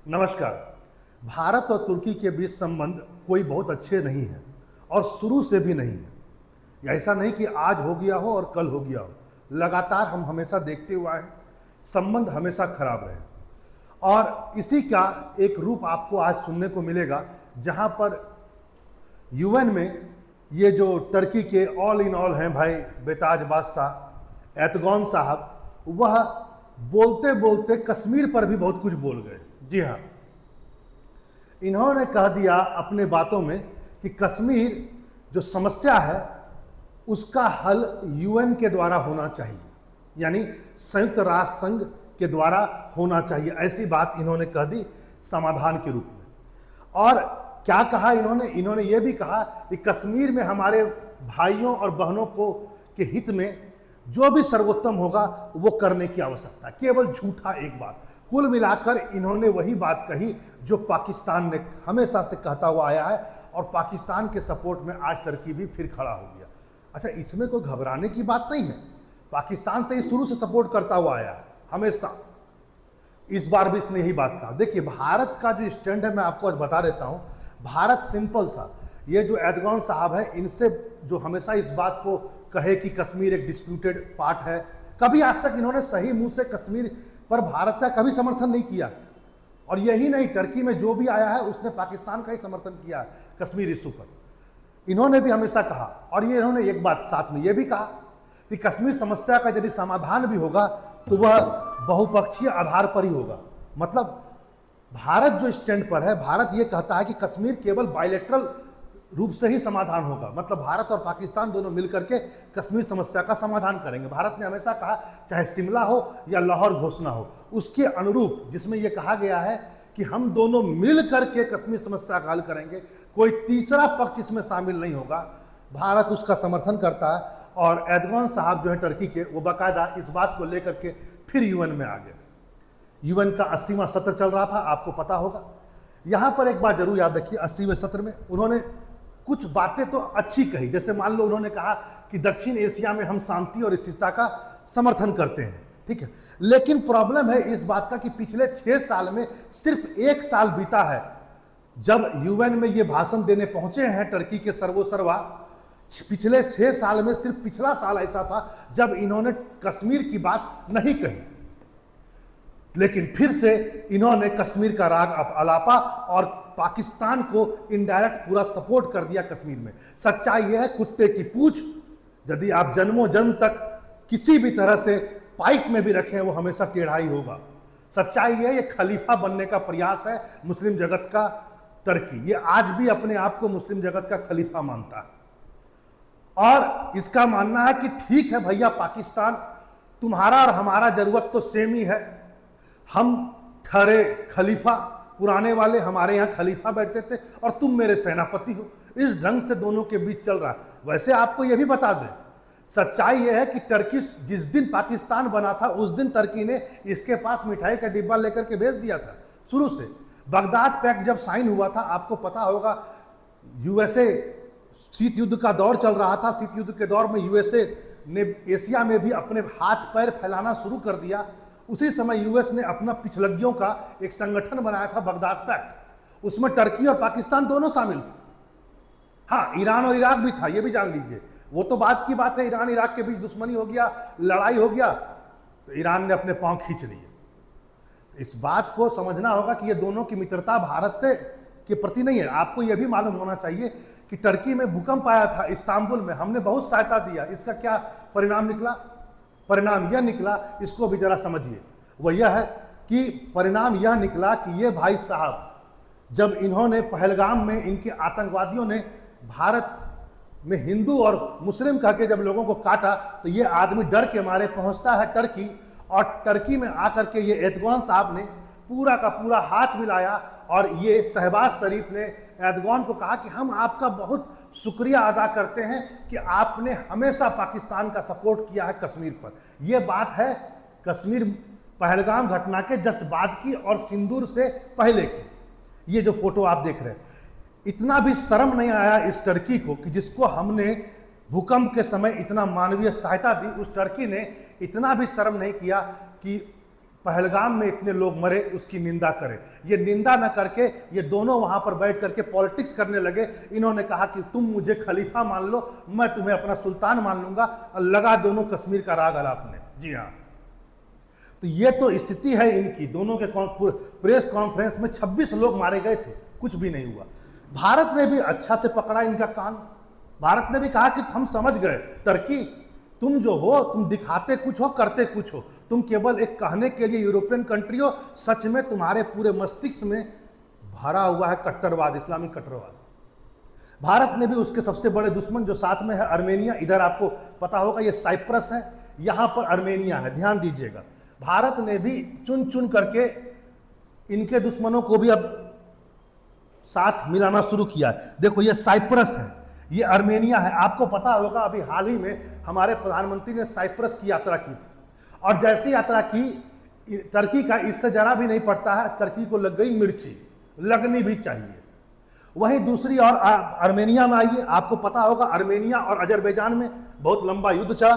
नमस्कार। भारत और तुर्की के बीच संबंध कोई बहुत अच्छे नहीं है और शुरू से भी नहीं है। ऐसा नहीं कि आज हो गया हो और कल हो गया हो, लगातार हम हमेशा देखते हुए आए, संबंध हमेशा खराब रहे। और इसी का एक रूप आपको आज सुनने को मिलेगा, जहां पर यूएन में ये जो टर्की के ऑल इन ऑल हैं भाई बेताज बादशाह एर्दोगान साहब, वह बोलते बोलते कश्मीर पर भी बहुत कुछ बोल गए। जी हाँ, इन्होंने कह दिया अपने बातों में कि कश्मीर जो समस्या है उसका हल यूएन के द्वारा होना चाहिए, यानी संयुक्त राष्ट्र संघ के द्वारा होना चाहिए। ऐसी बात इन्होंने कह दी समाधान के रूप में। और क्या कहा इन्होंने ये भी कहा कि कश्मीर में हमारे भाइयों और बहनों को के हित में जो भी सर्वोत्तम होगा वो करने की आवश्यकता। केवल झूठा एक बात। कुल मिलाकर इन्होंने वही बात कही जो पाकिस्तान ने हमेशा से कहता हुआ आया है, और पाकिस्तान के सपोर्ट में आज टर्की भी फिर खड़ा हो गया। अच्छा, इसमें कोई घबराने की बात नहीं है। पाकिस्तान से ही शुरू से सपोर्ट करता हुआ आया है हमेशा। इस बार भी इसने यही बात कहा। देखिए, भारत का जो स्टैंड है मैं आपको आज बता देता हूं। भारत सिंपल सा, ये जो एर्दोगान साहब है इनसे जो हमेशा इस बात को कहे कि कश्मीर एक डिस्प्यूटेड पार्ट है, कभी आज तक इन्होंने सही मुंह से कश्मीर पर भारत का कभी समर्थन नहीं किया। और यही नहीं, टर्की में जो भी आया है उसने पाकिस्तान का ही समर्थन किया है कश्मीर इशू पर। इन्होंने भी हमेशा कहा, और ये इन्होंने एक बात साथ में ये भी कहा कि कश्मीर समस्या का यदि समाधान भी होगा तो वह बहुपक्षीय आधार पर ही होगा। मतलब भारत जो स्टैंड पर है, भारत ये कहता है कि कश्मीर केवल बायलैटरल रूप से ही समाधान होगा। मतलब भारत और पाकिस्तान दोनों मिलकर के कश्मीर समस्या का समाधान करेंगे। भारत ने हमेशा कहा, चाहे शिमला हो या लाहौर घोषणा हो, उसके अनुरूप जिसमें यह कहा गया है कि हम दोनों मिल करके कश्मीर समस्या का हल करेंगे, कोई तीसरा पक्ष इसमें शामिल नहीं होगा, भारत उसका समर्थन करता है। और एर्दोगान साहब जो है टर्की के, वो बाकायदा इस बात को लेकर के फिर यूएन में आ गए। यूएन का 80वां सत्र चल रहा था, आपको पता होगा। यहां पर एक बात जरूर याद रखिए, 80वें सत्र में उन्होंने कुछ बातें तो अच्छी कही। जैसे मान लो उन्होंने कहा कि दक्षिण एशिया में हम शांति और स्थिरता का समर्थन करते हैं, ठीक है। लेकिन प्रॉब्लम है इस बात का कि पिछले 6 साल में सिर्फ 1 साल बीता है जब यूएन में ये भाषण देने पहुंचे हैं टर्की के सर्वोसर्वा। पिछले 6 साल में सिर्फ पिछला साल ऐसा था जब इन्होंने कश्मीर की बात नहीं कही, लेकिन फिर से इन्होंने कश्मीर का राग अलापा और पाकिस्तान को इनडायरेक्ट पूरा सपोर्ट कर दिया कश्मीर में। सच्चाई यह है, कुत्ते की पूंछ यदि आप जन्मों जन्म तक किसी भी तरह से पाइप में भी रखें वो हमेशा टेढ़ा ही होगा। सच्चाई यह है, ये खलीफा बनने का प्रयास है मुस्लिम जगत का टर्की। ये आज भी अपने आप को मुस्लिम जगत का खलीफा मानता है, और इसका मानना है कि ठीक है भैया पाकिस्तान, तुम्हारा और हमारा जरूरत तो सेम ही है। हम ठहरे खलीफा पुराने वाले, हमारे यहाँ खलीफा बैठते थे और तुम मेरे सेनापति हो। इस ढंग से दोनों के बीच चल रहा है। वैसे आपको यह भी बता दें, सच्चाई यह है कि टर्की जिस दिन पाकिस्तान बना था उस दिन टर्की ने इसके पास मिठाई का डिब्बा लेकर के भेज दिया था। शुरू से बगदाद पैक्ट जब साइन हुआ था, आपको पता होगा, यूएसए शीत युद्ध का दौर चल रहा था। शीत युद्ध के दौर में यूएसए ने एशिया में भी अपने हाथ पैर फैलाना शुरू कर दिया। उसी समय यूएस ने अपना पिछलग्गियों का एक संगठन बनाया था, बगदाद पैक्ट। उसमें टर्की और पाकिस्तान दोनों शामिल थे। हाँ, ईरान और इराक भी था, ये भी जान लीजिए। वो तो बाद की बात है, ईरान इराक के बीच दुश्मनी हो गया, लड़ाई हो गया तो ईरान ने अपने पांव खींच लिए। इस बात को समझना होगा कि ये दोनों की मित्रता भारत से के प्रति नहीं है। आपको यह भी मालूम होना चाहिए कि टर्की में भूकंप आया था इस्तांबुल में, हमने बहुत सहायता दिया। इसका क्या परिणाम निकला? परिणाम यह निकला, इसको भी जरा समझिए। वह यह है कि परिणाम यह निकला कि ये भाई साहब जब इन्होंने पहलगाम में इनके आतंकवादियों ने भारत में हिंदू और मुस्लिम कह के जब लोगों को काटा, तो ये आदमी डर के मारे पहुंचता है टर्की, और टर्की में आकर के ये एर्दोगान साहब ने पूरा का पूरा हाथ मिलाया। और ये शहबाज शरीफ ने एर्दोगान को कहा कि हम आपका बहुत शुक्रिया अदा करते हैं कि आपने हमेशा पाकिस्तान का सपोर्ट किया है कश्मीर पर। यह बात है कश्मीर पहलगाम घटना के जस्ट बाद की और सिंदूर से पहले की। ये जो फोटो आप देख रहे हैं, इतना भी शर्म नहीं आया इस टर्की को कि जिसको हमने भूकंप के समय इतना मानवीय सहायता दी, उस टर्की ने इतना भी शर्म नहीं किया कि पहलगाम में इतने लोग मरे उसकी निंदा करे। ये निंदा न करके ये दोनों वहां पर बैठ करके पॉलिटिक्स करने लगे। इन्होंने कहा कि तुम मुझे खलीफा मान लो, मैं तुम्हें अपना सुल्तान मान लूंगा, और लगा दोनों कश्मीर का राग अलापने। जी हाँ, तो ये तो स्थिति है इनकी। दोनों के प्रेस कॉन्फ्रेंस में 26 लोग मारे गए थे, कुछ भी नहीं हुआ। भारत ने भी अच्छा से पकड़ा इनका कान। भारत ने भी कहा कि हम समझ गए, टर्की तुम जो हो, तुम दिखाते कुछ हो, करते कुछ हो, तुम केवल एक कहने के लिए यूरोपियन कंट्री हो, सच में तुम्हारे पूरे मस्तिष्क में भरा हुआ है कट्टरवाद, इस्लामिक कट्टरवाद। भारत ने भी उसके सबसे बड़े दुश्मन जो साथ में है अर्मेनिया, इधर आपको पता होगा ये साइप्रस है, यहां पर अर्मेनिया है, ध्यान दीजिएगा। भारत ने भी चुन चुन करके इनके दुश्मनों को भी अब साथ मिलाना शुरू किया है। देखो ये साइप्रस है, ये अर्मेनिया है। आपको पता होगा अभी हाल ही में हमारे प्रधानमंत्री ने साइप्रस की यात्रा की थी, और जैसी यात्रा की टर्की का इससे जरा भी नहीं पड़ता है, टर्की को लग गई मिर्ची, लगनी भी चाहिए। वहीं दूसरी और अर्मेनिया में आइए, आपको पता होगा अर्मेनिया और अजरबैजान में बहुत लंबा युद्ध चला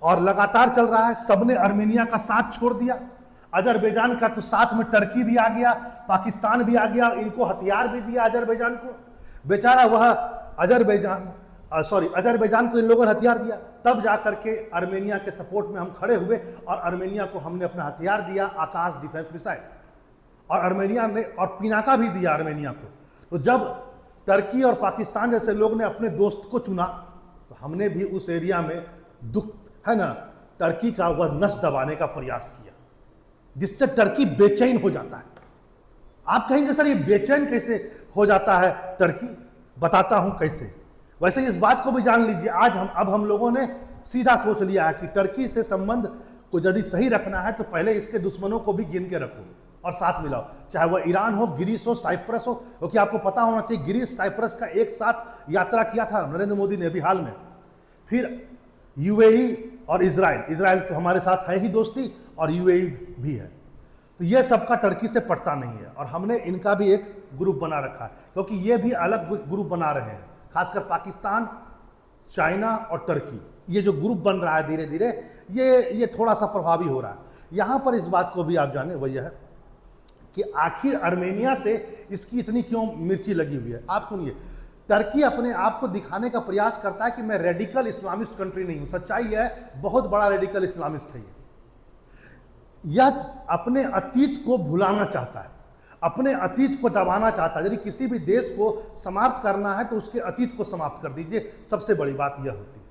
और लगातार चल रहा है। सबने अर्मेनिया का साथ छोड़ दिया, अजरबैजान का तो साथ में टर्की भी आ गया, पाकिस्तान भी आ गया, इनको हथियार भी दिया अजरबैजान को। बेचारा वह अजरबैजान को इन लोगों ने हथियार दिया, तब जाकर के अर्मेनिया के सपोर्ट में हम खड़े हुए और अर्मेनिया को हमने अपना हथियार दिया, आकाश डिफेंस मिसाइल, और अर्मेनिया ने और पिनाका भी दिया अर्मेनिया को। तो जब टर्की और पाकिस्तान जैसे लोग ने अपने दोस्त को चुना, तो हमने भी उस एरिया में दुख है ना, टर्की का वह नस दबाने का प्रयास किया, जिससे टर्की बेचैन हो जाता है। आप कहेंगे सर ये बेचैन कैसे हो जाता है टर्की? बताता हूं कैसे। वैसे इस बात को भी जान लीजिए, आज हम लोगों ने सीधा सोच लिया है कि टर्की से संबंध को यदि सही रखना है तो पहले इसके दुश्मनों को भी गिन के रखो और साथ मिलाओ, चाहे वह ईरान हो, ग्रीस हो, साइप्रस हो। क्योंकि आपको पता होना चाहिए ग्रीस साइप्रस का एक साथ यात्रा किया था नरेंद्र मोदी ने अभी हाल में। फिर यूएई और इजराइल तो हमारे साथ है ही दोस्ती, और यूएई भी है। तो ये सबका टर्की से पड़ता नहीं है, और हमने इनका भी एक ग्रुप बना रखा है, क्योंकि ये भी अलग ग्रुप बना रहे हैं, खासकर पाकिस्तान, चाइना और टर्की। ये जो ग्रुप बन रहा है धीरे धीरे, ये थोड़ा सा प्रभावी हो रहा है। यहाँ पर इस बात को भी आप जाने, वही है कि आखिर अर्मेनिया से इसकी इतनी क्यों मिर्ची लगी हुई है। आप सुनिए, टर्की अपने आप को दिखाने का प्रयास करता है कि मैं रेडिकल इस्लामिस्ट कंट्री नहीं हूं। सच्चाई है बहुत बड़ा रेडिकल इस्लामिस्ट है यह अपने अतीत को भुलाना चाहता है, अपने अतीत को दबाना चाहता है। यदि किसी भी देश को समाप्त करना है तो उसके अतीत को समाप्त कर दीजिए, सबसे बड़ी बात यह होती है।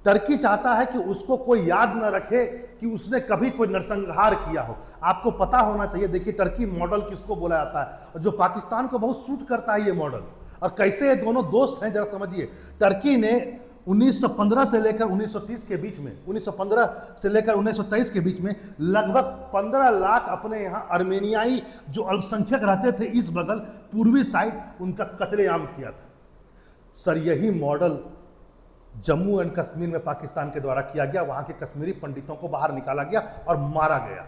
टर्की चाहता है कि उसको कोई याद न रखे कि उसने कभी कोई नरसंहार किया हो। आपको पता होना चाहिए, देखिए टर्की मॉडल किसको बोला जाता है, और जो पाकिस्तान को बहुत सूट करता है ये मॉडल। और कैसे ये दोनों दोस्त हैं जरा समझिए। टर्की ने 1915 से लेकर 1930 के बीच में, 1915 से लेकर 1923 के बीच में लगभग 15 लाख अपने यहाँ अर्मेनियाई जो अल्पसंख्यक रहते थे इस बगल पूर्वी साइड, उनका कत्लेआम किया था। सर यही मॉडल जम्मू एंड कश्मीर में पाकिस्तान के द्वारा किया गया। वहां के कश्मीरी पंडितों को बाहर निकाला गया और मारा गया।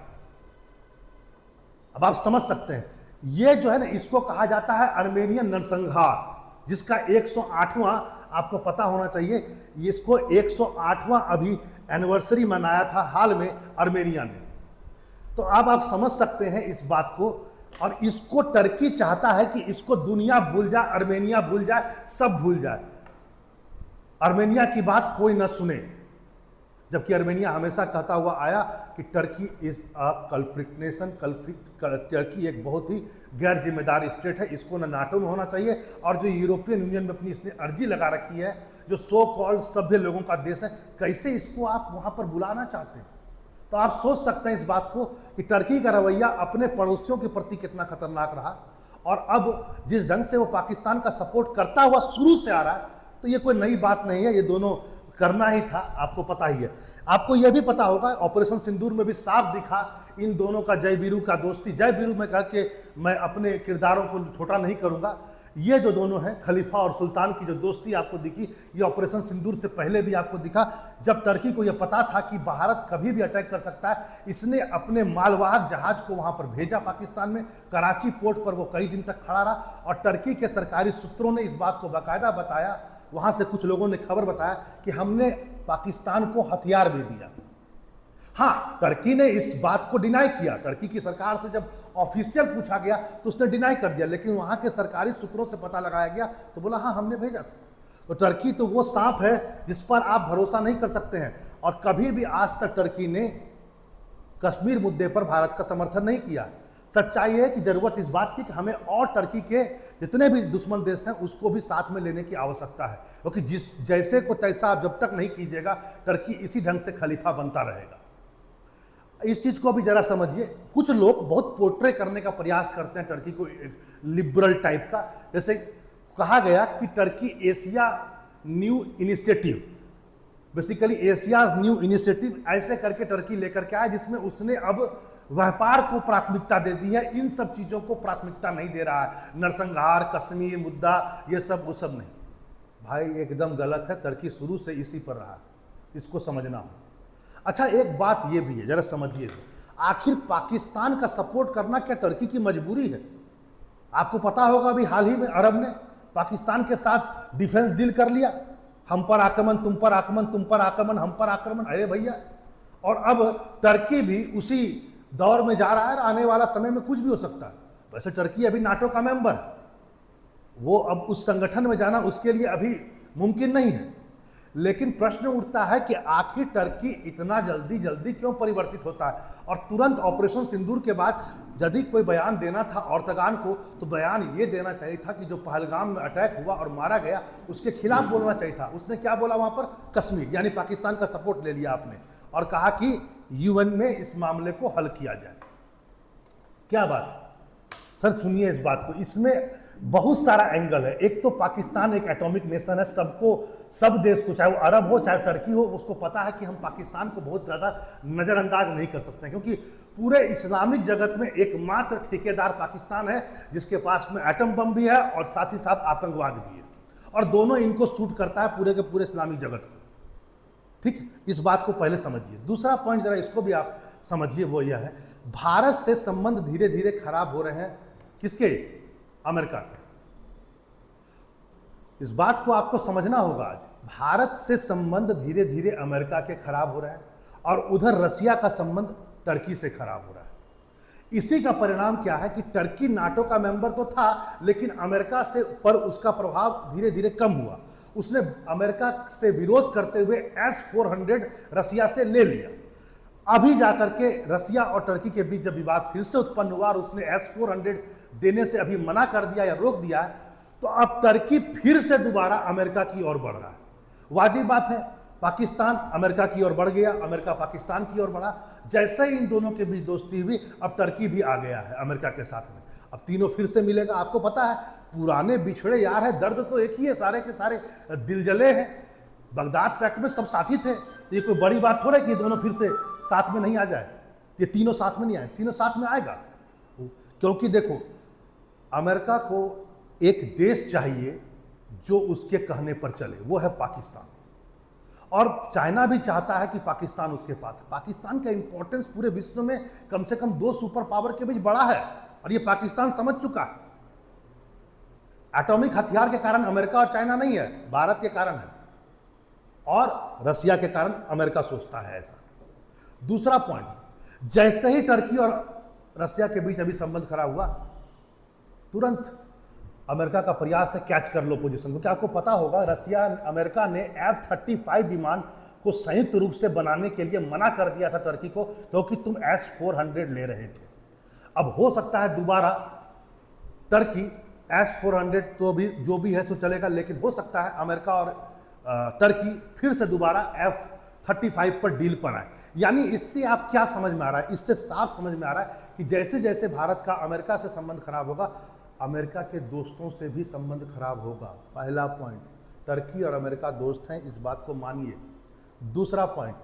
अब आप समझ सकते हैं, ये जो है ना, इसको कहा जाता है अर्मेनियन नरसंहार, जिसका 108वां आपको पता होना चाहिए। इसको 108वां अभी एनिवर्सरी मनाया था हाल में अर्मेनिया ने। तो अब आप समझ सकते हैं इस बात को। और इसको टर्की चाहता है कि इसको दुनिया भूल जाए, अर्मेनिया भूल जाए, सब भूल जाए, अर्मेनिया की बात कोई ना सुने। जबकि अर्मेनिया हमेशा कहता हुआ आया कि Turkey is a culprit nation, Turkey एक बहुत ही गैर जिम्मेदार स्टेट है, इसको ना नाटो में होना चाहिए। और जो यूरोपियन यूनियन में अपनी इसने अर्जी लगा रखी है, जो सो कॉल्ड सभ्य लोगों का देश है, कैसे इसको आप वहां पर बुलाना चाहते हैं? तो आप सोच सकते हैं इस बात को कि टर्की का रवैया अपने पड़ोसियों के प्रति कितना खतरनाक रहा। और अब जिस ढंग से वो पाकिस्तान का सपोर्ट करता हुआ शुरू से आ रहा है, तो ये कोई नई बात नहीं है, ये दोनों करना ही था, आपको पता ही है। आपको यह भी पता होगा ऑपरेशन सिंदूर में भी साफ दिखा इन दोनों का जय वीरू का दोस्ती। जय वीरू में कहा कि मैं अपने किरदारों को छोटा नहीं करूंगा। ये जो दोनों हैं खलीफा और सुल्तान की जो दोस्ती आपको दिखी, ये ऑपरेशन सिंदूर से पहले भी आपको दिखा। जब टर्की को यह पता था कि भारत कभी भी अटैक कर सकता है, इसने अपने मालवाहक जहाज को वहां पर भेजा पाकिस्तान में। कराची पोर्ट पर वो कई दिन तक खड़ा रहा, और टर्की के सरकारी सूत्रों ने इस बात को बाकायदा बताया, वहां से कुछ लोगों ने खबर बताया कि हमने पाकिस्तान को हथियार भी दिया। हाँ, टर्की ने इस बात को डिनाई किया। टर्की की सरकार से जब ऑफिशियल पूछा गया तो उसने डिनाई कर दिया, लेकिन वहां के सरकारी सूत्रों से पता लगाया गया तो बोला हाँ हमने भेजा था। तो टर्की तो वो सांप है जिस पर आप भरोसा नहीं कर सकते हैं, और कभी भी आज तक टर्की ने कश्मीर मुद्दे पर भारत का समर्थन नहीं किया। सच्चाई है कि जरूरत इस बात की कि हमें और टर्की के जितने भी दुश्मन देश हैं उसको भी साथ में लेने की आवश्यकता है, क्योंकि जिस जैसे को तैसा आप जब तक नहीं कीजिएगा टर्की इसी ढंग से खलीफा बनता रहेगा। इस चीज को भी जरा समझिए। कुछ लोग बहुत पोर्ट्रे करने का प्रयास करते हैं टर्की को एक लिबरल टाइप का, जैसे कहा गया कि Turkey Asia new initiative, basically Asia's new initiative ऐसे करके टर्की लेकर के आया, जिसमें उसने अब व्यापार को प्राथमिकता दे दी है, इन सब चीजों को प्राथमिकता नहीं दे रहा है। नरसंहार, कश्मीर मुद्दा, ये सब वो सब नहीं। भाई एकदम गलत है, टर्की शुरू से इसी पर रहा, इसको समझना हो। अच्छा, एक बात ये भी है, जरा समझिए, आखिर पाकिस्तान का सपोर्ट करना क्या टर्की की मजबूरी है? आपको पता होगा अभी हाल ही में अरब ने पाकिस्तान के साथ डिफेंस डील कर लिया, हम पर आक्रमण, तुम पर आक्रमण, तुम पर आक्रमण, हम पर आक्रमण। अरे भैया, और अब टर्की भी उसी दौर में जा रहा है, आने वाला समय में कुछ भी हो सकता है। वैसे टर्की अभी नाटो का मेंबर है, वो अब उस संगठन में जाना उसके लिए अभी मुमकिन नहीं है। लेकिन प्रश्न उठता है कि आखिर टर्की इतना जल्दी जल्दी क्यों परिवर्तित होता है? और तुरंत ऑपरेशन सिंदूर के बाद यदि कोई बयान देना था अर्दगान को, तो बयान ये देना चाहिए था कि जो पहलगाम में अटैक हुआ और मारा गया उसके खिलाफ बोलना चाहिए था। उसने क्या बोला वहां पर? कश्मीर, यानी पाकिस्तान का सपोर्ट ले लिया आपने और कहा कि यूएन में इस मामले को हल किया जाए। क्या बात सर, सुनिए इस बात को, इसमें बहुत सारा एंगल है। एक तो पाकिस्तान एक एटॉमिक नेशन है, सबको, सब देश को, चाहे वो अरब हो चाहे टर्की हो, उसको पता है कि हम पाकिस्तान को बहुत ज़्यादा नज़रअंदाज नहीं कर सकते हैं, क्योंकि पूरे इस्लामिक जगत में एकमात्र ठेकेदार पाकिस्तान है जिसके पास में एटम बम भी है और साथ ही साथ आतंकवाद भी है, और दोनों इनको सूट करता है पूरे के पूरे इस्लामिक जगत को। ठीक, इस बात को पहले समझिए। दूसरा पॉइंट जरा इसको भी आप समझिए, वो यह है, भारत से संबंध धीरे धीरे खराब हो रहे हैं। किसके? अमेरिका के। इस बात को आपको समझना होगा। आज भारत से संबंध धीरे धीरे अमेरिका के खराब हो रहे हैं, और उधर रसिया का संबंध टर्की से खराब हो रहा है। इसी का परिणाम क्या है कि टर्की नाटो का मेंबर तो था, लेकिन अमेरिका से पर उसका प्रभाव धीरे धीरे कम हुआ। उसने अमेरिका से विरोध करते हुए S-400 रसिया से ले लिया। अभी जाकर के रसिया और टर्की के बीच जब विवाद फिर से उत्पन्न हुआ और उसने S-400 देने से अभी मना कर दिया या रोक दिया है, तो अब टर्की फिर से दोबारा अमेरिका की ओर बढ़ रहा है। वाजिब बात है, पाकिस्तान अमेरिका की ओर बढ़ गया, अमेरिका पाकिस्तान की ओर बढ़ा। जैसे ही इन दोनों के बीच दोस्ती हुई, अब टर्की भी आ गया है अमेरिका के साथ में। अब तीनों फिर से मिलेगा। आपको पता है, पुराने बिछड़े यार है, दर्द तो एक ही है, सारे के सारे दिल जले हैं। बगदाद पैक्ट में सब साथी थे, ये कोई बड़ी बात थोड़ा है कि दोनों फिर से साथ में नहीं आ जाए। ये तीनों साथ में नहीं आए, तीनों साथ में आएगा, क्योंकि देखो, अमेरिका को एक देश चाहिए जो उसके कहने पर चले, वो है पाकिस्तान। और चाइना भी चाहता है कि पाकिस्तान उसके पास है। पाकिस्तान का इंपॉर्टेंस पूरे विश्व में कम से कम 2 सुपर पावर के बीच बड़ा है, और ये पाकिस्तान समझ चुका है। एटॉमिक हथियार के कारण अमेरिका और चाइना नहीं है, भारत के कारण है, और रसिया के कारण अमेरिका सोचता है ऐसा। दूसरा पॉइंट, जैसे ही टर्की और रसिया के बीच अभी संबंध खराब हुआ, तुरंत अमेरिका का प्रयास है कैच कर लो पोजीशन को। क्या आपको पता होगा, रसिया, अमेरिका ने F-35 विमान को संयुक्त रूप से बनाने के लिए मना कर दिया था टर्की को, क्योंकि तुम S-400 ले रहे थे। अब हो सकता है दोबारा टर्की S-400 तो भी जो भी है सो चलेगा, लेकिन हो सकता है अमेरिका और टर्की फिर से दोबारा F-35 पर डील पर आए। यानी इससे आप क्या समझ में आ रहा है? इससे साफ समझ में आ रहा है कि जैसे जैसे भारत का अमेरिका से संबंध खराब होगा, अमेरिका के दोस्तों से भी संबंध खराब होगा। पहला पॉइंट, टर्की और अमेरिका दोस्त हैं, इस बात को मानिए। दूसरा पॉइंट,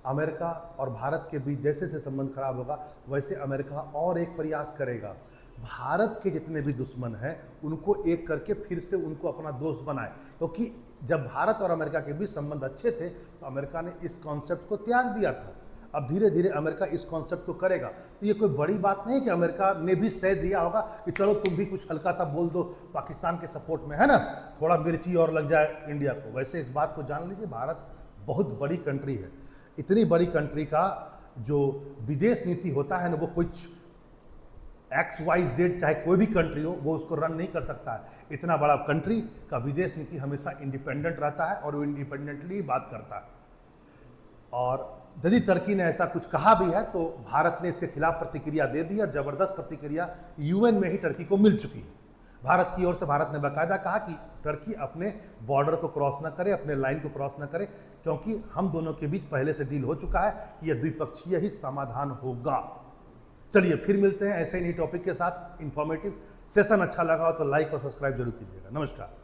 अमेरिका और भारत के बीच जैसे जैसे संबंध खराब होगा, वैसे अमेरिका और एक प्रयास करेगा, भारत के जितने भी दुश्मन हैं उनको एक करके फिर से उनको अपना दोस्त बनाए। क्योंकि जब भारत और अमेरिका के बीच संबंध अच्छे थे तो अमेरिका ने इस कॉन्सेप्ट को त्याग दिया था। अब धीरे धीरे अमेरिका इस कॉन्सेप्ट को करेगा। तो ये कोई बड़ी बात नहीं कि अमेरिका ने भी सह दिया होगा कि चलो तुम भी कुछ हल्का सा बोल दो पाकिस्तान के सपोर्ट में, है ना, थोड़ा मिर्ची और लग जाए इंडिया को। वैसे इस बात को जान लीजिए, भारत बहुत बड़ी कंट्री है। इतनी बड़ी कंट्री का जो विदेश नीति होता है ना, वो कुछ XYZ चाहे कोई भी कंट्री हो, वो उसको रन नहीं कर सकता है। इतना बड़ा कंट्री का विदेश नीति हमेशा इंडिपेंडेंट रहता है और वो इंडिपेंडेंटली बात करता है। और यदि टर्की ने ऐसा कुछ कहा भी है तो भारत ने इसके खिलाफ प्रतिक्रिया दे दी और जबरदस्त प्रतिक्रिया यूएन में ही टर्की को मिल चुकी है। भारत की ओर से भारत ने बाकायदा कहा कि टर्की अपने बॉर्डर को क्रॉस ना करे, अपने लाइन को क्रॉस ना करे, क्योंकि हम दोनों के बीच पहले से डील हो चुका है कि यह द्विपक्षीय ही समाधान होगा। चलिए फिर मिलते हैं ऐसे ही नई टॉपिक के साथ। इंफॉर्मेटिव सेशन अच्छा लगा हो तो लाइक और सब्सक्राइब जरूर कीजिएगा। नमस्कार।